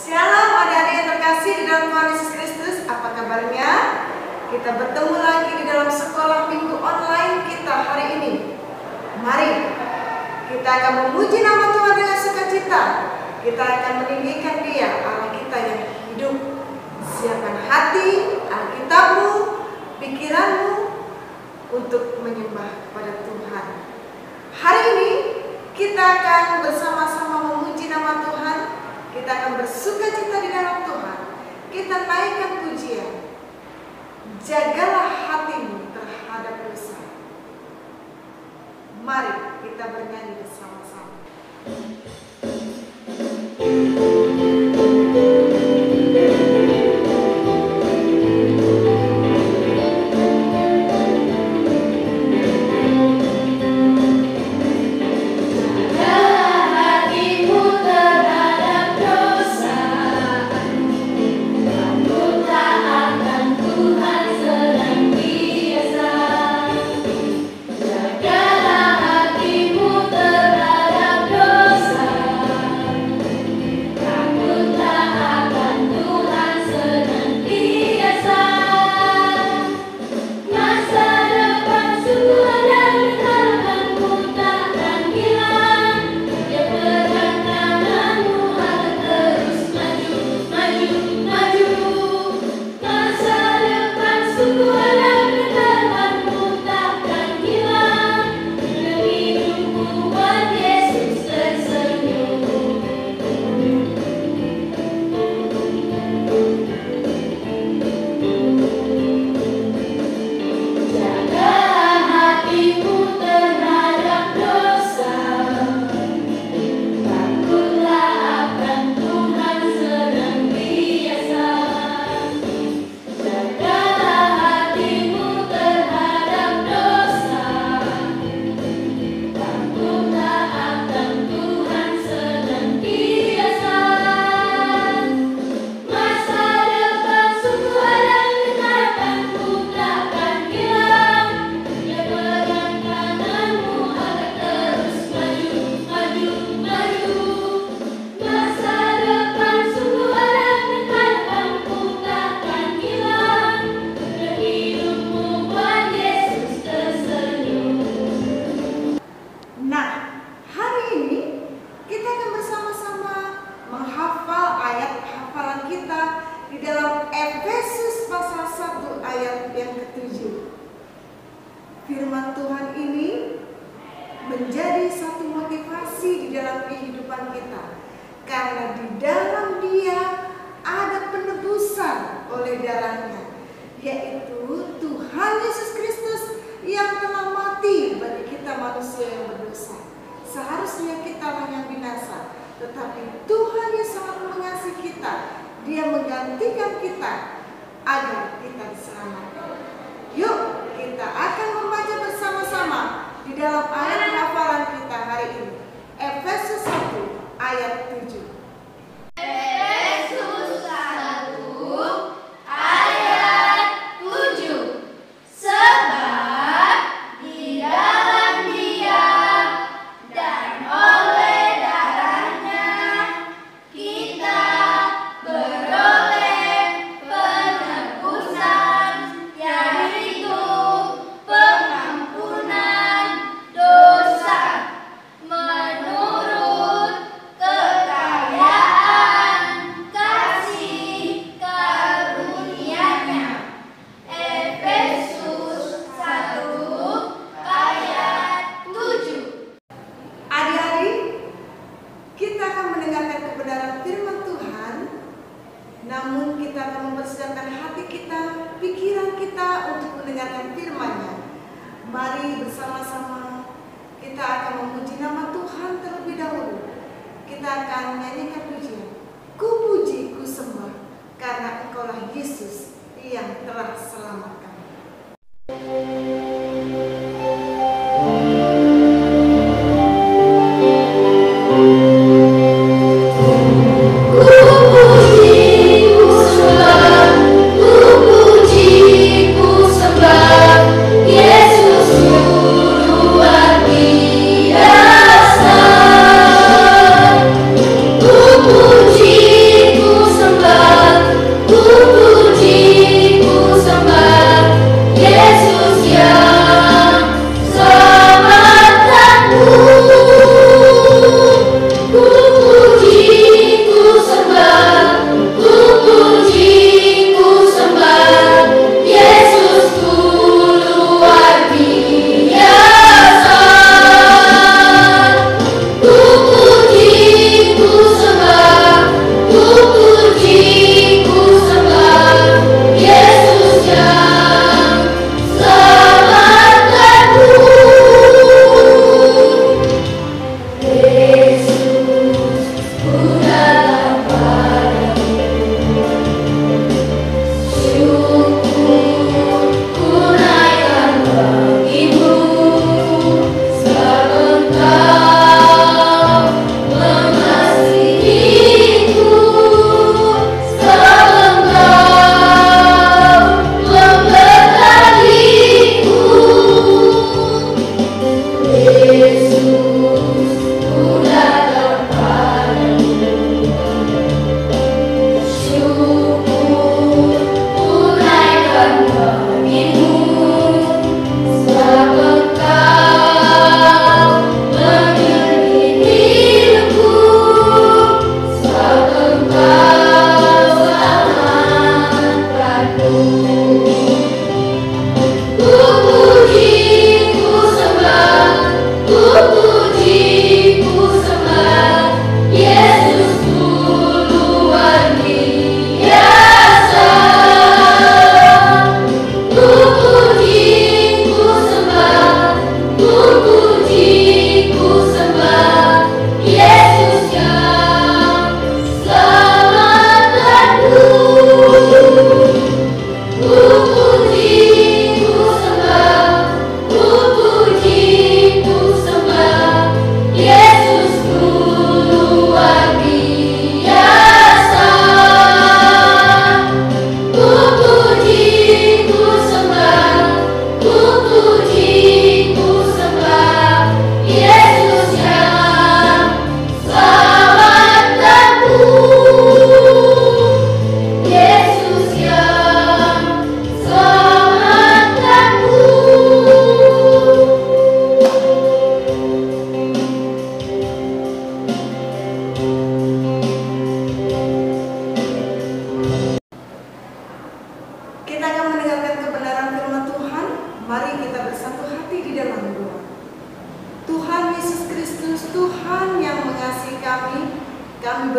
Shalom adik-adik yang terkasih di dalam Tuhan Yesus Kristus. Apa kabarnya? Kita bertemu lagi di dalam sekolah minggu online kita hari ini. Mari kita akan memuji nama Tuhan dengan sukacita. Kita akan meninggikan Dia, Allah kita yang hidup. Siapkan hati, Alkitabmu, pikiranmu untuk menyembah kepada Tuhan. Hari ini kita akan bersama-sama memuji nama Tuhan. Kita akan bersuka cita di dalam Tuhan. Kita naikkan pujian. Jagalah hatimu terhadap dosa. Mari kita bernyanyi bersama-sama. Firman Tuhan ini menjadi satu motivasi di dalam kehidupan kita, karena di dalam Dia ada penebusan oleh darahnya, yaitu Tuhan Yesus Kristus yang telah mati bagi kita manusia yang berdosa. Seharusnya kita lah yang binasa, tetapi Tuhan yang sangat mengasihi kita, Dia menggantikan kita agar kita diselamatkan. Yuk, kita akan membaca bersama-sama di dalam ayat hafalan kita hari ini. Efesus 1 ayat 7. Efesus 1 ayat 7. Sebab di dalam Dia dan oleh darahnya kita beroleh penebusan, yaitu pengampunan dosa menurut kekayaan kasih karunia-Nya. Efesus 1 ayat 7. Adik-adik, kita akan mendengarkan kebenaran firman Tuhan, namun kita akan mempersiapkan hati kita, pikiran kita untuk mendengarkan firman-Nya. Mari bersama-sama kita akan memuji nama Tuhan terlebih dahulu. Kita akan menyanyikan pujian. Ku puji, ku sembah, karena Engkaulah Yesus yang telah selamatkan. Yesus luar biasa. Ku puji, ku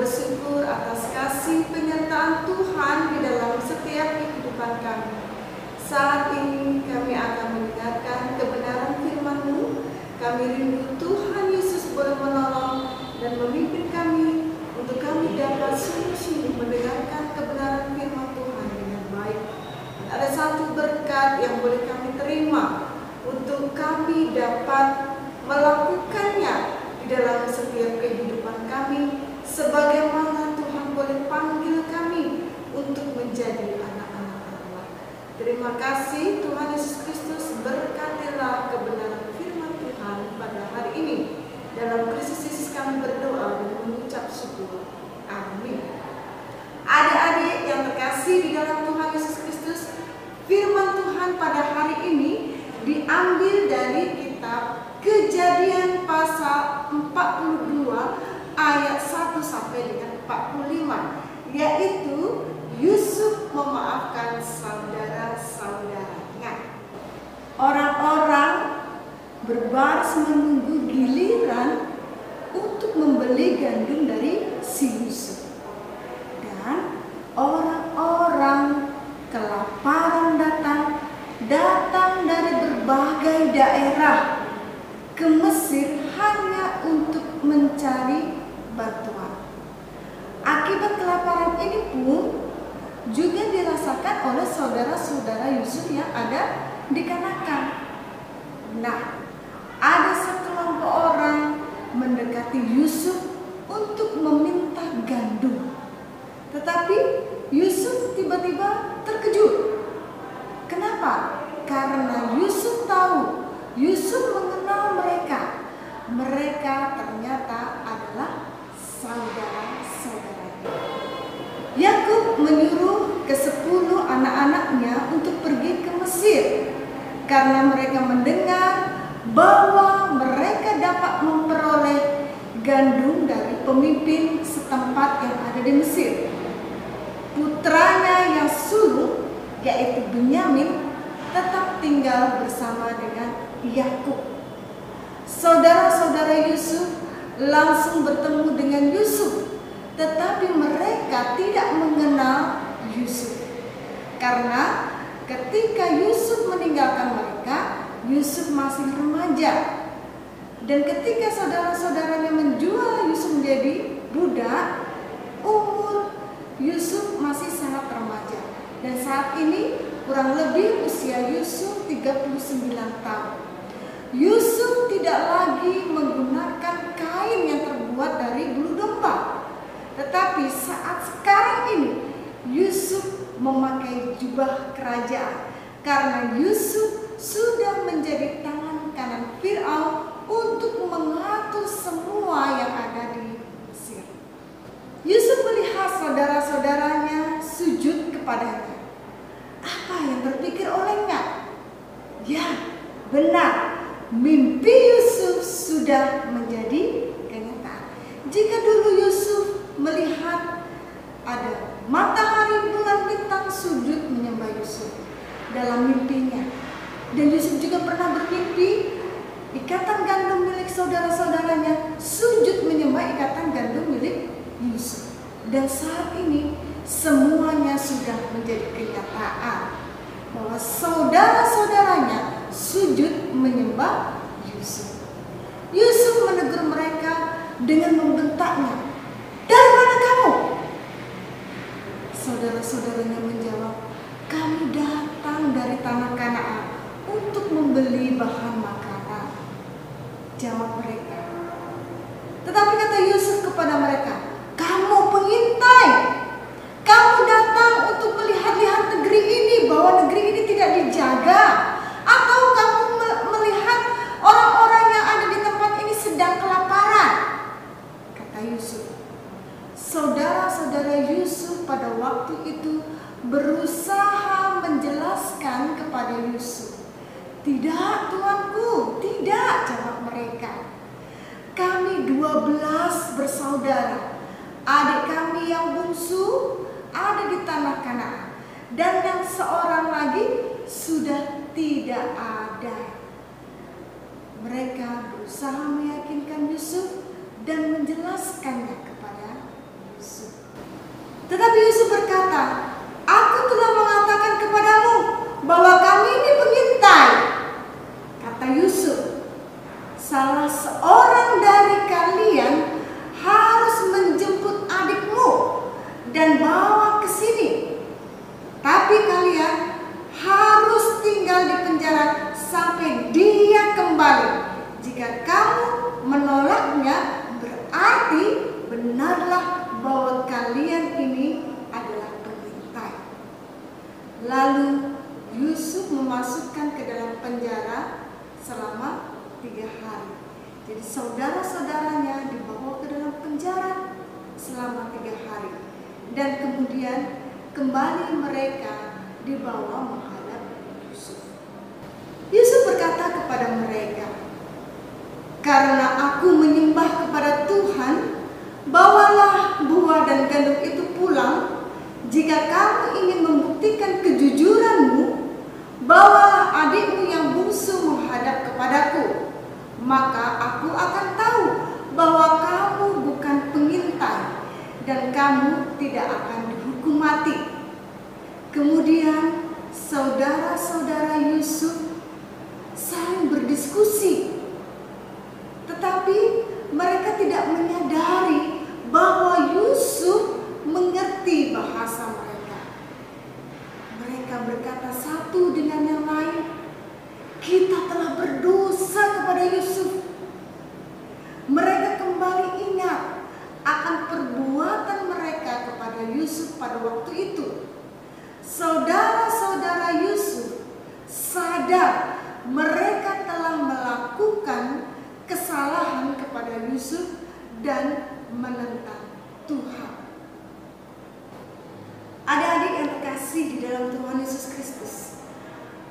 bersyukur atas kasih penyertaan Tuhan di dalam setiap kehidupan kami. Saat ini kami akan mendengarkan kebenaran firman-Mu. Kami rindu Tuhan Yesus boleh menolong dan memimpin kami untuk kami dapat sungguh-sungguh mendengarkan kebenaran firman Tuhan dengan baik. Ada satu berkat yang boleh kami terima untuk kami dapat melakukannya di dalam setiap kehidupan kami, sebagaimana Tuhan boleh panggil kami untuk menjadi anak-anak Allah. Terima kasih Tuhan Yesus Kristus, berkatilah kebenaran firman Tuhan pada hari ini. Dalam Kristus Yesus kami berdoa dan mengucap syukur. Amin. Adik-adik yang terkasih di dalam Tuhan Yesus Kristus, firman Tuhan pada hari ini diambil dari kitab Kejadian pasal 42 ayat 1 sampai dengan 45, yaitu Yusuf memaafkan saudara-saudaranya. Orang-orang berbaris menunggu giliran untuk membeli gandum dari si Yusuf. Dan orang-orang kelaparan datang dari berbagai daerah ke Mesir hanya untuk mencari bantuan. Akibat kelaparan ini pun juga dirasakan oleh saudara-saudara Yusuf yang ada di Kanaan. Nah, ada sekelompok orang mendekati Yusuf untuk meminta gandum. Tetapi Yusuf tiba-tiba terkejut. Kenapa? Karena Yusuf tahu, Yusuf mengenal mereka. Mereka ternyata adalah saudara-saudaranya. Yakub menyuruh ke-10 anak-anaknya untuk pergi ke Mesir karena mereka mendengar bahwa mereka dapat memperoleh gandum dari pemimpin setempat yang ada di Mesir. Putranya yang sulung, yaitu Benyamin, tetap tinggal bersama dengan Yakub. Saudara-saudara Yusuf langsung bertemu dengan Yusuf, tetapi mereka tidak mengenal Yusuf. Karena ketika Yusuf meninggalkan mereka, Yusuf masih remaja. Dan ketika saudara-saudaranya menjual Yusuf menjadi budak, umur Yusuf masih sangat remaja. Dan saat ini kurang lebih usia Yusuf 39 tahun. Yusuf tidak lagi menggunakan kain yang terbuat dari bulu domba. Tetapi saat sekarang ini Yusuf memakai jubah kerajaan, karena Yusuf sudah menjadi tangan kanan Fir'aun untuk mengatur semua yang ada di Mesir. Yusuf melihat saudara-saudaranya sujud kepadanya. Apa yang terpikir olehnya? Ya, benar, mimpi Yusuf sudah menjadi kenyataan. Jika dulu Yusuf melihat ada matahari, bulan, bintang sujud menyembah Yusuf dalam mimpinya, dan Yusuf juga pernah bermimpi ikatan gandum milik saudara-saudaranya sujud menyembah ikatan gandum milik Yusuf. Dan saat ini semuanya sudah menjadi kenyataan bahwa saudara-saudaranya sujud menyembah Yusuf. Yusuf menegur mereka dengan membentaknya, "Dari mana kamu?" Saudara-saudaranya menjawab, "Kami datang dari tanah Kanaan untuk membeli bahan makanan." Jawab mereka. Tetapi kata Yusuf kepada mereka, "Kamu pengintai. Kamu datang untuk melihat-lihat negeri ini, bahwa negeri ini tidak dijaga. Atau kamu melihat orang-orang yang ada di tempat ini sedang kelaparan?" Kata Yusuf. Saudara-saudara Yusuf pada waktu itu berusaha menjelaskan kepada Yusuf. "Tidak, tuanku, tidak," jawab mereka. "Kami 12 bersaudara. Adik kami yang bungsu ada di tanah Kanaan, dan yang seorang lagi sudah tidak ada." Mereka berusaha meyakinkan Yusuf dan menjelaskannya kepada Yusuf. Tetapi Yusuf berkata, "Aku telah mengatakan kepadamu bahwa kami ini pengintai." Kata Yusuf, "Salah seorang dari kalian harus menjemput adikmu dan bawa ke sini. Tapi kalian harus tinggal di penjara sampai dia kembali. Jika kamu menolaknya, berarti benarlah bahwa kalian ini adalah pengintai." Lalu Yusuf memasukkan ke dalam penjara selama 3 hari. Jadi saudara-saudaranya dibawa ke dalam penjara selama 3 hari. Dan kemudian kembali mereka dibawa menghadap Yusuf. Yusuf berkata kepada mereka, "Karena aku menyembah kepada Tuhan, bawalah buah dan gandum itu pulang. Jika kamu ingin membuktikan kejujuranmu, bawalah adikmu yang bungsu menghadap kepadaku. Maka aku akan tahu bahwa kamu bukan pengintai dan kamu tidak akan dihukum mati." Kemudian saudara-saudara Yusuf saling berdiskusi, tetapi mereka tidak menyadari bahwa Yusuf mengerti bahasa mereka. Mereka berkata satu dengan yang lain, "Kita telah berdosa kepada Yusuf." Mereka kembali ingat akan perbuatan mereka kepada Yusuf pada waktu itu. Saudara-saudara Yusuf sadar mereka telah melakukan kesalahan kepada Yusuf dan menentang Tuhan. Adik-adik yang terkasih di dalam Tuhan Yesus Kristus,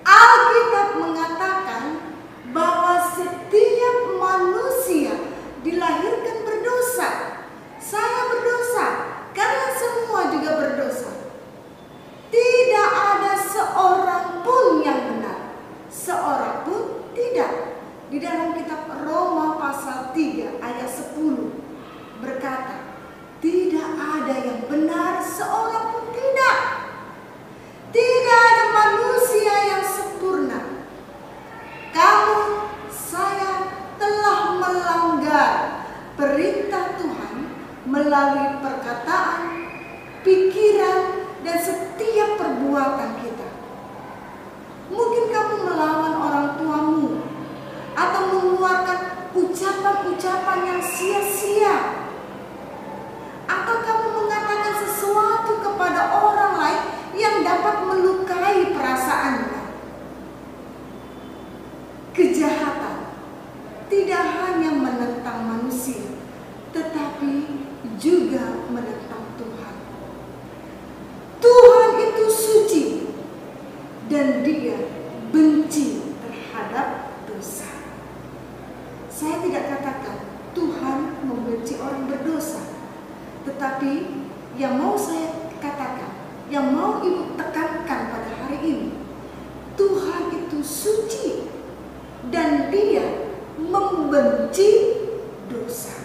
Alkitab mengatakan bahwa setiap manusia dilahirkan berdosa. Saya berdosa, kalian semua juga berdosa. Tidak ada seorang pun yang benar, seorang pun tidak. Di dalam kitab Roma pasal 3 ayat 10 berkata, "Tidak ada yang benar, seorang pun tidak. Tidak ada manusia yang sempurna." Kamu, saya telah melanggar perintah Tuhan melalui perkataan, pikiran, dan setiap perbuatan kita. Mungkin kamu melawan orang tuamu atau mengeluarkan ucapan-ucapan yang sia-sia, atau kamu mengatakan sesuatu kepada orang lain yang dapat melukai perasaannya. Kejahatan tidak hanya menentang manusia, tetapi juga menentang Tuhan. Tuhan itu suci dan Dia benci terhadap dosa. Saya tidak katakan Tuhan membenci orang berdosa, tetapi yang mau saya katakan, yang mau ibu tekankan pada hari ini, Tuhan itu suci dan Dia membenci dosa.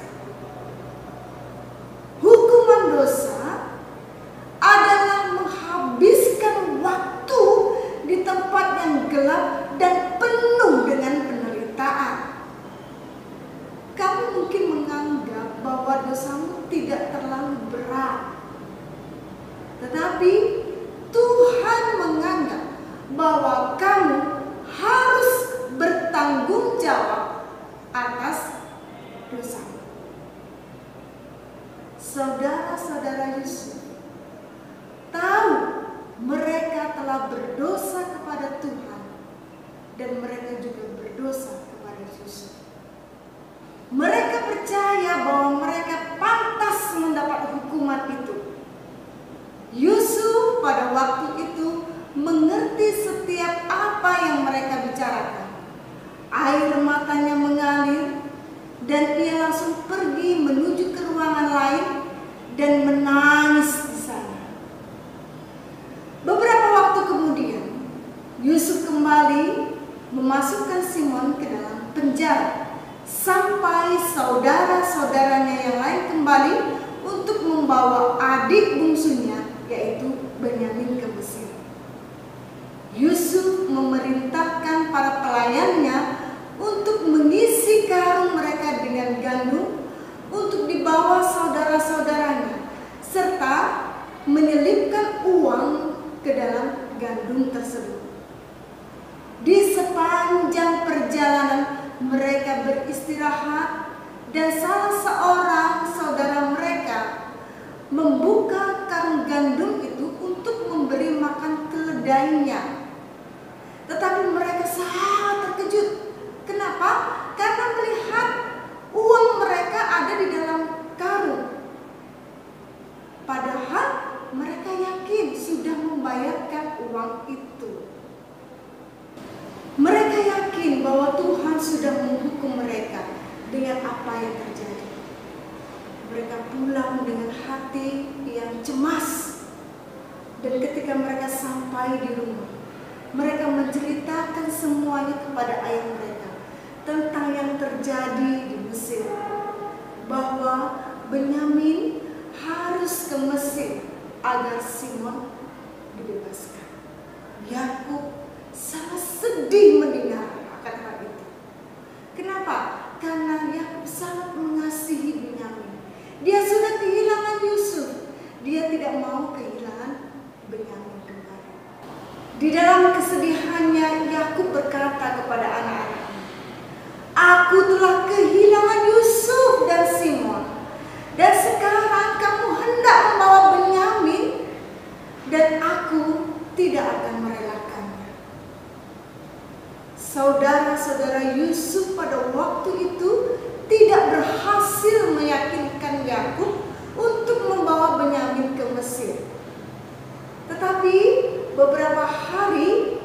Hukuman dosa adalah menghabiskan waktu di tempat yang gelap dan penuh dengan penderitaan. Kamu mungkin menganggap bahwa dosamu tidak terlalu berat, tetapi Tuhan menganggap bahwa kamu harus bertanggung jawab atas dosamu. Saudara-saudara Yusuf tahu mereka telah berdosa kepada Tuhan dan mereka juga berdosa kepada Yusuf. Mereka percaya bahwa mereka pantas mendapat hukuman itu. Yusuf pada waktu itu mengerti setiap apa yang mereka bicarakan. Air matanya mengalir dan ia langsung pergi menuju ke ruangan lain dan menangis di sana. Beberapa waktu kemudian, Yusuf kembali memasukkan Simon ke dalam penjara sampai saudara-saudaranya yang lain kembali untuk membawa adik bungsunya yaitu Benyamin ke Mesir. Yusuf memerintahkan para pelayannya untuk mengisi karung mereka dengan gandum untuk dibawa saudara-saudaranya, serta menyelipkan uang ke dalam gandum tersebut. Di sepanjang perjalanan mereka beristirahat, dan salah seorang saudara mereka membuka karung gandum itu untuk memberi makan keledainya. Tetapi mereka sangat terkejut. Kenapa? Karena melihat uang mereka ada di dalam karung. Padahal mereka yakin sudah membayarkan uang itu. Mereka yakin bahwa Tuhan sudah menghukum mereka dengan apa yang terjadi. Mereka pulang dengan hati yang cemas. Dan ketika mereka sampai di rumah, mereka menceritakan semuanya kepada ayah mereka tentang yang terjadi di Mesir, bahwa Benyamin harus ke Mesir agar Simon dibebaskan. Yakub sangat sedih mendengar akan hal itu. Kenapa? Karena Yakub sangat mengasihi Benyamin. Dia sudah kehilangan Yusuf. Dia tidak mau kehilangan Benyamin kembali. Di dalam kesedihannya, Yakub berkata kepada anak-anaknya, "Aku telah kehilangan Yusuf dan Simon, dan sekarang kamu hendak membawa Benyamin, dan aku tidak akan merelakannya." Saudara-saudara Yusuf pada waktu itu tidak berhasil meyakinkan Yakub untuk membawa Benyamin ke Mesir. Tetapi beberapa hari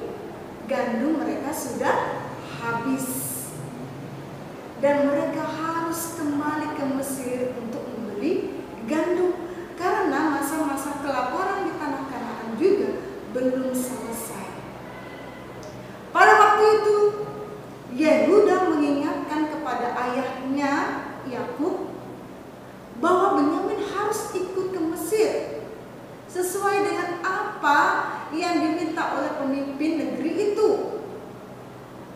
gandum mereka sudah habis, dan mereka harus kembali ke Mesir untuk membeli gandum karena masa-masa kelaparan di tanah Kanaan juga belum selesai. Pada waktu itu Yehuda mengingatkan kepada ayahnya Yakub bahwa Benyamin harus ikut ke Mesir sesuai dengan apa yang diminta oleh pemimpin negeri itu.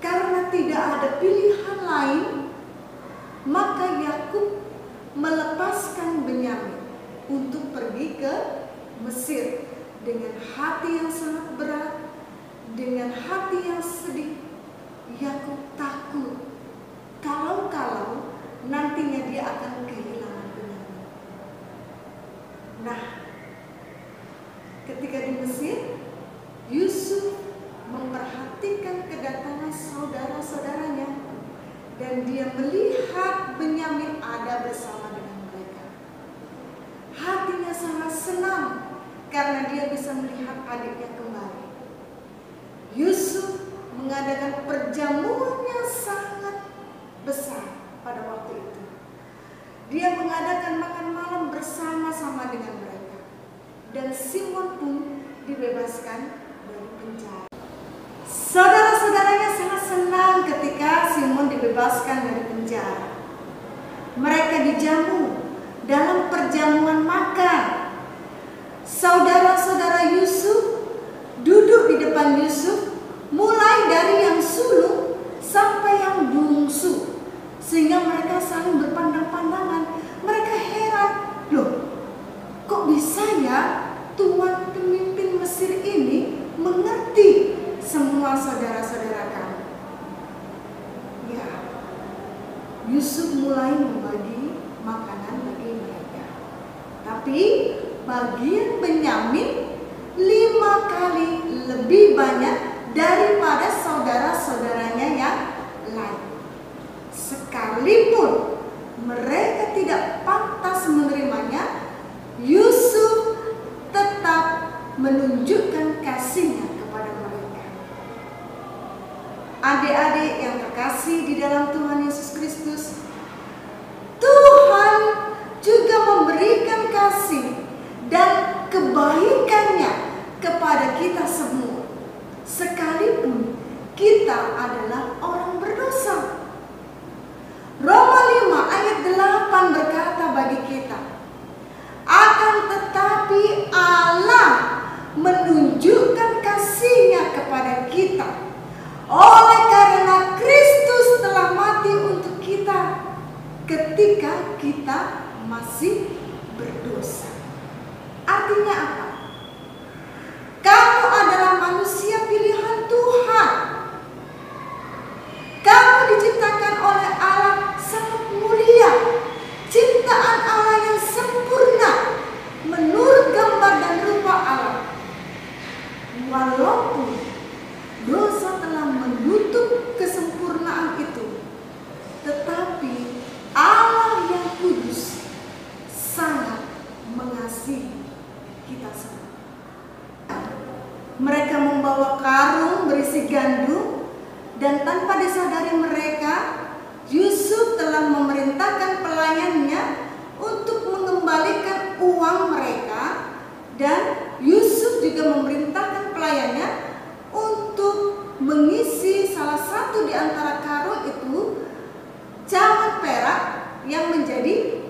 Karena tidak ada pilihan lain, maka Yakub melepaskan Benyamin untuk pergi ke Mesir dengan hati yang sangat berat, dengan hati yang sedih. Yakub takut kalau nantinya dia akan kehilangan Benyamin. Nah, ketika di Mesir, Yusuf memperhatikan kedatangan saudara-saudaranya, dan dia melihat Benyamin ada bersama dengan mereka. Hatinya sangat senang karena dia bisa melihat adiknya kembali. Yusuf mengadakan perjamuan yang sangat besar pada waktu itu. Dia mengadakan makan malam bersama-sama dengan mereka, dan Simon pun dibebaskan dari penjara. Saudara-saudaranya sangat senang ketika Simon dibebaskan dari penjara. Mereka dijamu dalam perjamuan makan. Saudara-saudara Yusuf duduk di depan Yusuf, mulai dari yang sulung sampai yang bungsu, sehingga mereka saling berpandang-pandangan. Mereka heran, loh, kok bisa ya tuan pemimpin Mesir ini mengerti semua saudara-saudara kami? Ya, Yusuf mulai membagi makanan bagi mereka. Tapi bagian Benyamin 5 kali lebih banyak daripada saudara-saudaranya yang lain. Sekalipun mereka tidak pantas menerimanya, Yusuf tetap menunjukkan kasihnya kepada mereka. Adik-adik yang terkasih di dalam Tuhan Yesus Kristus, Tuhan juga memberikan kasih dan kebaikannya kepada kita semua, sekalipun kita adalah orang berdosa. Roma 5 ayat 8 berkata bagi kita, akan tetapi kita masih berdosa. Artinya apa? Kamu adalah manusia pilihan Tuhan. Kamu diciptakan oleh Allah sangat mulia, ciptaan Allah yang sempurna menurut gambar dan rupa Allah. Walaupun dosa telah menutup kesempurnaan itu, tetapi Allah yang kudus sangat mengasihi kita semua. Mereka membawa karung berisi gandum, dan tanpa disadari mereka, Yusuf telah memerintahkan pelayannya untuk mengembalikan uang mereka, dan Yusuf juga memerintahkan pelayannya untuk mengisi salah satu di antara karung itu cawan perak yang menjadi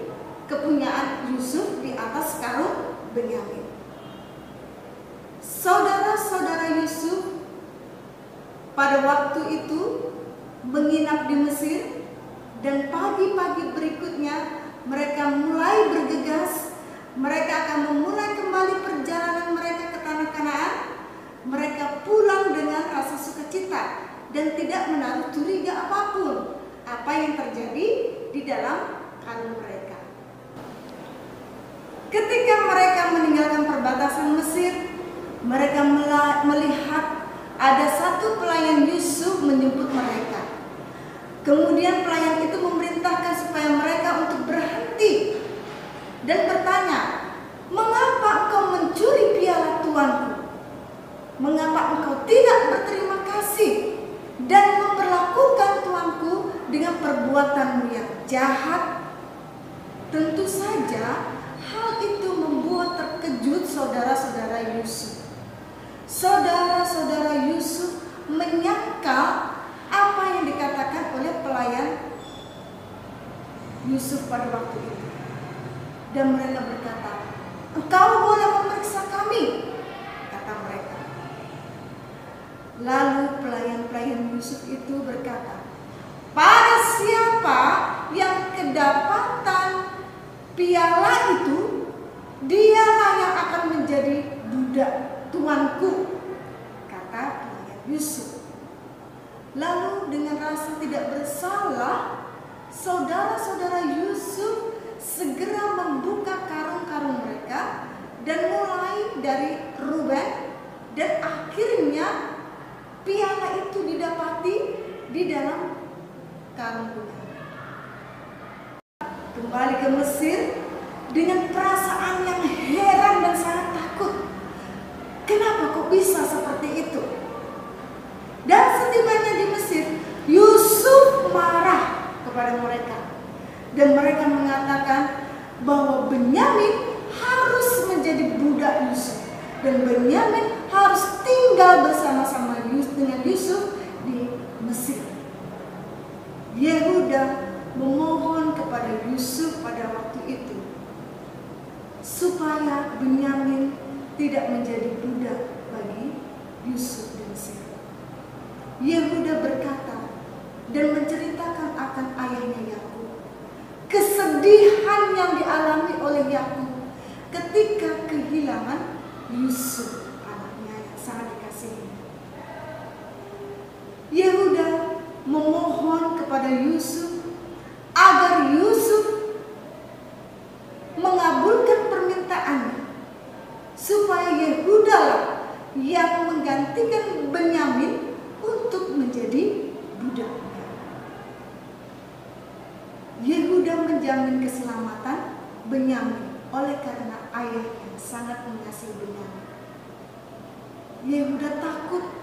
kepunyaan Yusuf di atas karung Benyamin. Saudara-saudara Yusuf pada waktu itu menginap di Mesir, dan pagi-pagi berikutnya mereka mulai bergegas. Mereka akan memulai kembali perjalanan mereka ke tanah Kanaan. Mereka pulang dengan rasa sukacita dan tidak menaruh curiga apapun apa yang terjadi di dalam karung mereka. Ketika mereka meninggalkan perbatasan Mesir, mereka melihat ada satu pelayan Yusuf menjemput mereka. Kemudian pelayan itu memerintahkan supaya mereka untuk berhenti dan bertanya, "Mengapa engkau mencuri piala tuanku? Mengapa engkau tidak berterima kasih dan memperlakukan tuanku dengan perbuatanmu yang jahat?" Tentu saja hal itu membuat terkejut saudara-saudara Yusuf. Saudara-saudara Yusuf menyangkal apa yang dikatakan oleh pelayan Yusuf pada waktu itu. Dan mereka berkata, "Engkau boleh memeriksa kami," kata mereka. Lalu pelayan-pelayan Yusuf itu berkata, "Pada siapa yang kedapatan piala itu, dialah yang akan menjadi budak tuanku," kata pelayan Yusuf. Lalu dengan rasa tidak bersalah, saudara-saudara Yusuf segera membuka karung-karung mereka dan mulai dari Ruben, dan akhirnya piala itu didapati di dalam karung Benyamin. Kembali ke Mesir dengan perasaan yang heran dan sangat takut. Kenapa kok bisa seperti itu? Dan setibanya di Mesir, Yusuf marah kepada mereka. Dan mereka mengatakan bahwa Benyamin harus menjadi budak Yusuf. Dan Benyamin harus tinggal bersama-sama dengan Yusuf di Mesir. Yehuda memohon kepada Yusuf pada waktu itu supaya Benyamin tidak menjadi budak bagi Yusuf di Mesir. Yehuda berkata dan menceritakan akan ayahnya Yakub, kesedihan yang dialami oleh Yakub ketika kehilangan Yusuf, anaknya yang sangat dikasihi. Yehuda memohon kepada Yusuf agar Yusuf mengabulkan permintaannya, supaya Yehuda lah yang menggantikan Benyamin untuk menjadi budaknya. Yehuda menjamin keselamatan Benyamin oleh karena ayahnya sangat mengasihi Benyamin. Yehuda takut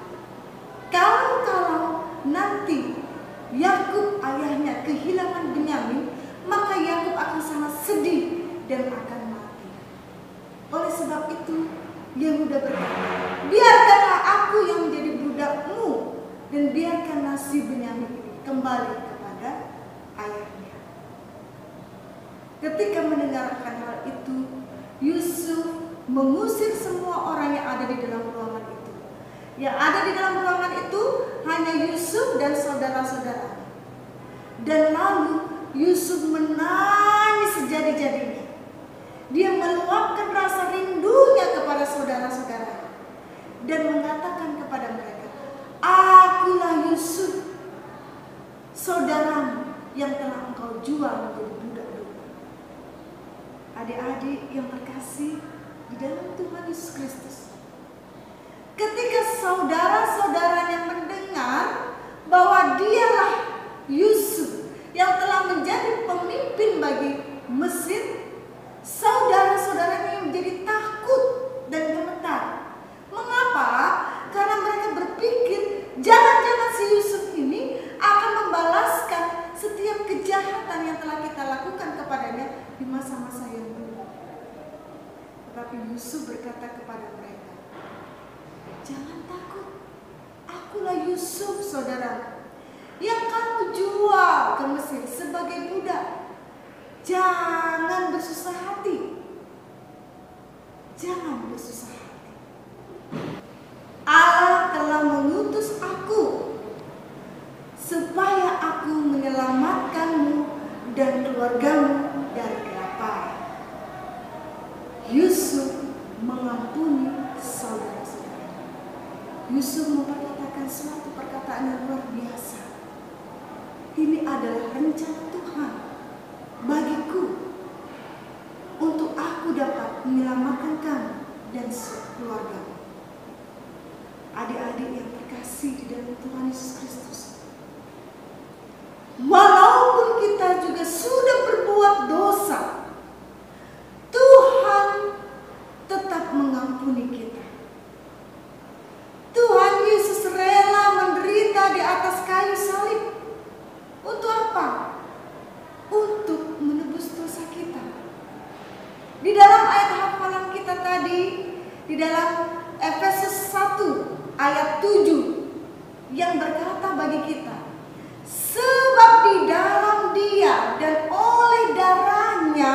kalau nanti Yakub ayahnya kehilangan Benyamin, maka Yakub akan sangat sedih dan akan mati. Oleh sebab itu Yehuda berkata, "Biarkanlah aku yang menjadi budakmu, dan biarkanlah si Benyamin ini kembali kepada ayahnya." Ketika mendengarkan hal itu, Yusuf mengusir semua orang yang ada di dalam ruangan itu. Yang ada di dalam ruangan itu hanya Yusuf dan saudara-saudaranya. Dan lalu Yusuf menangis sejadi-jadinya. Dia meluapkan rasa rindunya kepada saudara-saudara dan mengatakan kepada mereka, "Akulah Yusuf, saudaramu yang telah engkau jual menjadi budak domba." Adik-adik yang terkasih di dalam Tuhan Yesus Kristus, ketika saudara-saudaranya mendengar bahwa dialah Yusuf yang telah menjadi pemimpin bagi Mesir, saudara-saudaranya menjadi takut dan gemetar. Mengapa? Karena mereka berpikir jangan-jangan si Yusuf ini akan membalaskan setiap kejahatan yang telah kita lakukan kepadanya di masa-masa yang dulu. Tetapi Yusuf berkata kepada mereka, "Jangan takut, akulah Yusuf, saudara, yang kamu jual ke Mesir sebagai budak. Jangan bersusah hati. Jangan bersusah hati. Allah telah mengutus aku supaya aku menyelamatkanmu dan keluargamu dari kelaparan." Yusuf mengampuni saudara-saudara. Yusuf memperkatakan suatu perkataan yang luar biasa. Ini adalah rencana Tuhan bagiku untuk aku dapat menyelamatkan kamu dan keluargamu. Adik-adik yang terkasih di dalam Tuhan Yesus Kristus, walaupun kita juga sudah berbuat dosa, Tuhan tetap mengampuni kita. Tuhan Yesus rela menderita di atas kayu salib. Untuk apa? Untuk menebus dosa kita. Di dalam ayat hafalan kita tadi, di dalam Efesus 1 ayat 7 yang berkata bagi kita, "Sebab di dalam Dia dan oleh darahnya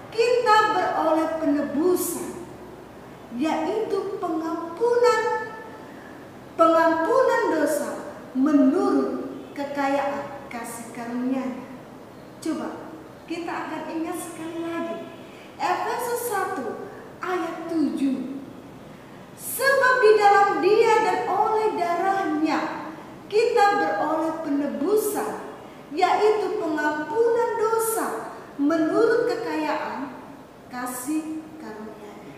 kita beroleh penebusan, yaitu pengampunan dosa menurut kekayaan kasih karunia-Nya." Coba kita akan ingat sekali lagi Efesus 1 ayat 7. "Sebab di dalam Dia dan oleh darahnya kita beroleh penebusan, yaitu pengampunan dosa menurut kekayaan kasih karunia-Nya."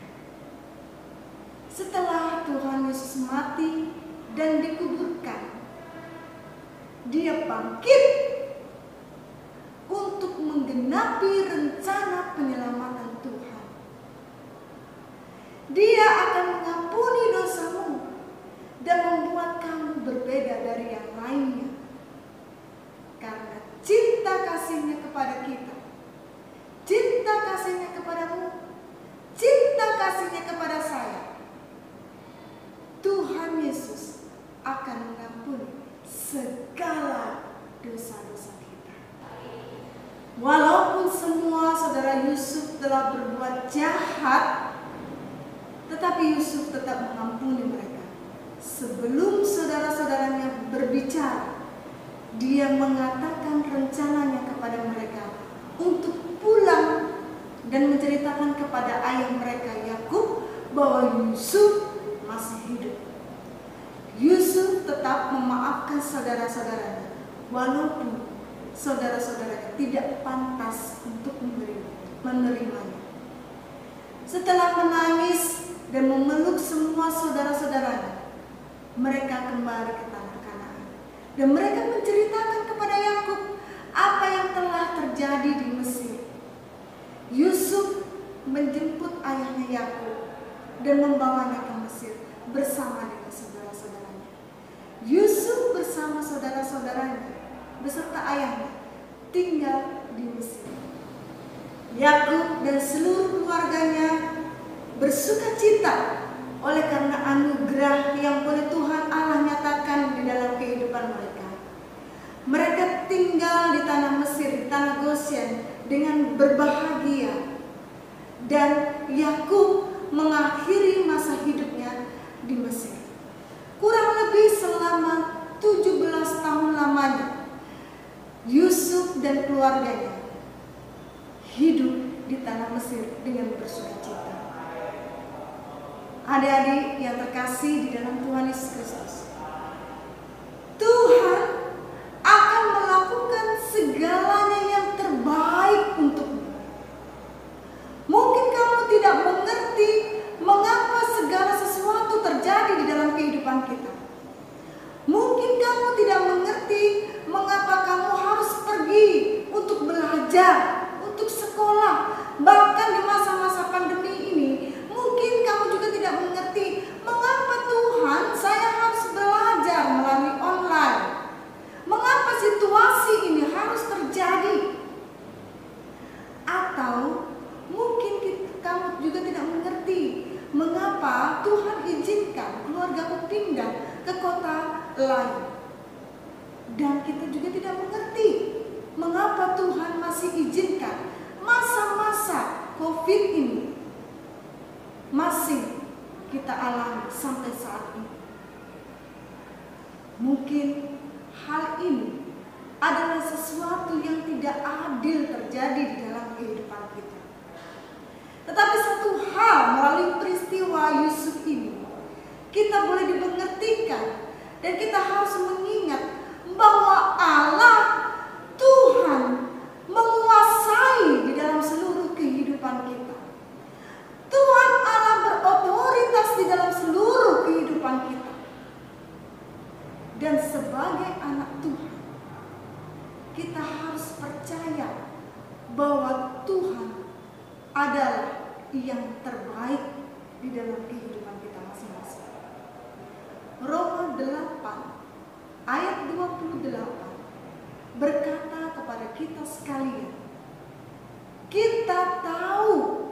Setelah Tuhan Yesus mati dan dikuburkan, Dia bangkit untuk menggenapi rencana penyelamatan Tuhan. Dia akan mengampuni dosamu dan membuat kamu berbeda dari yang lainnya. Karena cinta kasih-Nya kepada kita, cinta kasih-Nya kepadamu, cinta kasih-Nya kepada saya, Tuhan Yesus akan mengampuni segala dosa-dosa kita. Walaupun semua saudara Yusuf telah berbuat jahat, tetapi Yusuf tetap mengampuni mereka. Sebelum saudara-saudaranya berbicara, dia mengatakan rencananya kepada mereka untuk pulang dan menceritakan kepada ayah mereka Yakub bahwa Yusuf masih hidup. Yusuf tetap memaafkan saudara-saudaranya, walaupun saudara-saudaranya tidak pantas untuk menerimanya. Setelah menangis dan memeluk semua saudara-saudaranya, mereka kembali ke tanah Kanaan. Dan mereka menceritakan kepada Yakub apa yang telah terjadi di Mesir. Yusuf menjemput ayahnya Yakub dan membawanya ke Mesir bersama dengan saudara-saudaranya. Yusuf bersama saudara-saudaranya beserta ayahnya tinggal di Mesir. Yakub dan seluruh keluarganya bersuka cita oleh karena anugerah yang oleh Tuhan Allah nyatakan di dalam kehidupan mereka. Mereka tinggal di tanah Mesir, di tanah Goshen dengan berbahagia. Dan Yakub mengakhiri masa hidupnya di Mesir. Kurang lebih selama 17 tahun lamanya, Yusuf dan keluarganya hidup dengan bersukacita. Adik-adik yang terkasih di dalam Tuhan Yesus Kristus, Tuhan akan melakukan segalanya yang terbaik untukmu. Mungkin kamu tidak mengerti mengapa segala sesuatu terjadi di dalam kehidupan kita. Mungkin kamu tidak mengerti mengapa kamu harus pergi untuk belajar, untuk sekolah, bahkan di masa-masa pandemi ini. Mungkin kamu juga tidak mengerti mengapa Tuhan saya harus belajar melalui online. Mengapa situasi ini harus terjadi? Atau mungkin kamu juga tidak mengerti mengapa Tuhan izinkan keluargamu pindah ke kota lain. Dan kita juga tidak mengerti mengapa Tuhan masih izinkan masa-masa COVID ini masih kita alami sampai saat ini. Mungkin hal ini adalah sesuatu yang tidak adil terjadi di dalam kehidupan kita. Tetapi satu hal melalui peristiwa Yusuf ini, kita boleh dimengertikan dan kita harus mengingat bahwa Allah, Tuhan, menguasai di dalam seluruh kehidupan kita. Tuhan Allah berotoritas di dalam seluruh kehidupan kita. Dan sebagai anak Tuhan, kita harus percaya bahwa Tuhan adalah yang terbaik di dalam kehidupan kita masing-masing. Roma 8 ayat 28 berkata kepada kita sekalian, kita tahu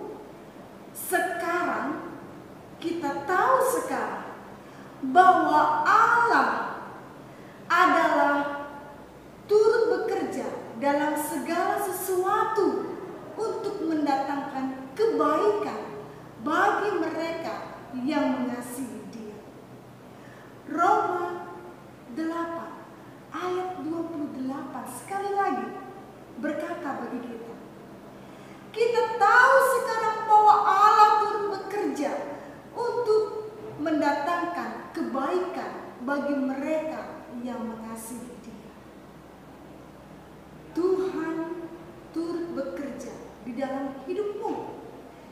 sekarang bahwa Allah adalah turut bekerja dalam segala sesuatu untuk mendatangkan kebaikan bagi mereka yang mengasihi Dia. Roma 8 ayat 28 sekali lagi berkata bagi kita, kita tahu sekarang bahwa Allah turut bekerja untuk mendatangkan kebaikan bagi mereka yang mengasihi Dia. Tuhan turut bekerja di dalam hidupmu,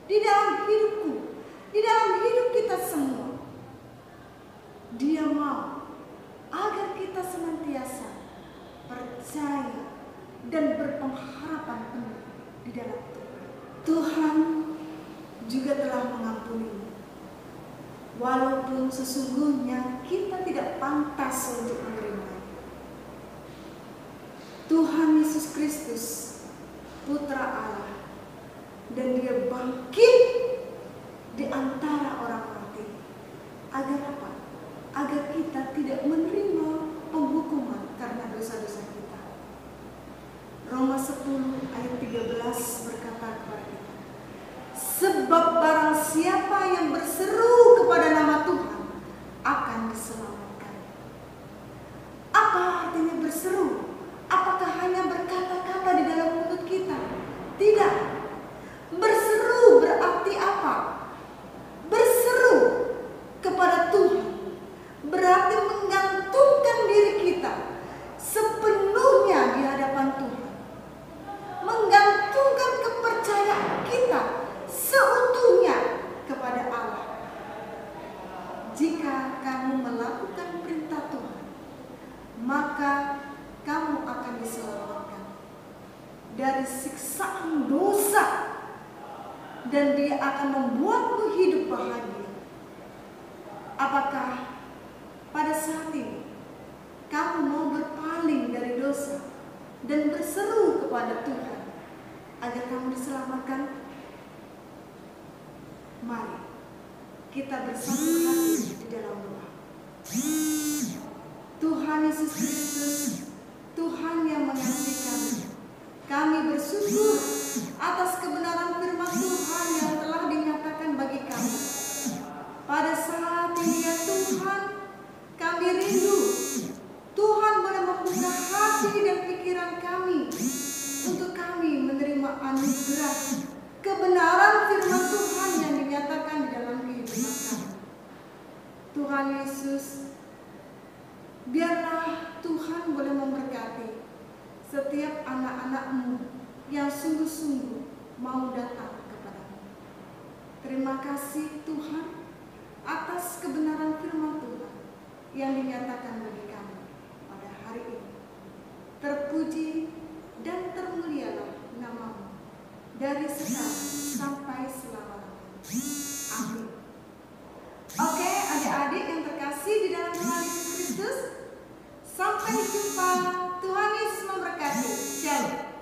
di dalam hidupku, di dalam hidup kita semua. Dia mau agar kita senantiasa percaya dan berpengharapan penuh di dalam Tuhan. Tuhan juga telah mengampunimu, walaupun sesungguhnya kita tidak pantas untuk menerima. Tuhan Yesus Kristus, Putra Allah, dan Dia bangkit di antara orang mati. Agar apa? Agar kita tidak menerima penghukuman karena dosa-dosa kita. Roma 10 ayat 13 berkata kepada kita, sebab barang siapa yang berseru kepada nama Tuhan akan diselamatkan. Apa artinya berseru? Apakah hanya berkata-kata di dalam mulut kita? Tidak. Berseru berarti apa? Berseru kepada Tuhan berarti menggantungkan diri kita sepenuhnya di hadapan Tuhan. Menggantungkan kepercayaan kita seutuhnya kepada Allah. Jika kamu melakukan perintah Tuhan, maka kamu akan diselamatkan dari siksaan dosa, dan Dia akan membuatmu hidup bahagia. Apakah pada saat ini kamu mau berpaling dari dosa dan berseru kepada Tuhan agar kamu diselamatkan? Mari kita bersatu hati di dalam doa. Tuhan Yesus Kristus, Tuhan yang mengasihi kami, kami bersyukur atas kebenaran firman Tuhan yang telah dinyatakan bagi kami. Pada saat ini ya Tuhan, kami rindu Tuhan boleh membuka hati dan pikiran kami untuk kami menerima anugerah kebenaran firman Tuhan yang dinyatakan di dalam kehidupan kami. Tuhan Yesus, biarlah Tuhan boleh memberkati setiap anak-anak-Mu yang sungguh-sungguh mau datang kepadamu. Terima kasih Tuhan atas kebenaran firman Tuhan yang dinyatakan bagi kami pada hari ini. Terpuji dan termulialah nama-Mu dari sekarang sampai selama-lamanya. Amin. Oke, adik-adik yang terkasih di dalam Tuhan Yesus Kristus, sampai jumpa. Tuhan Yesus memberkati. Shalom.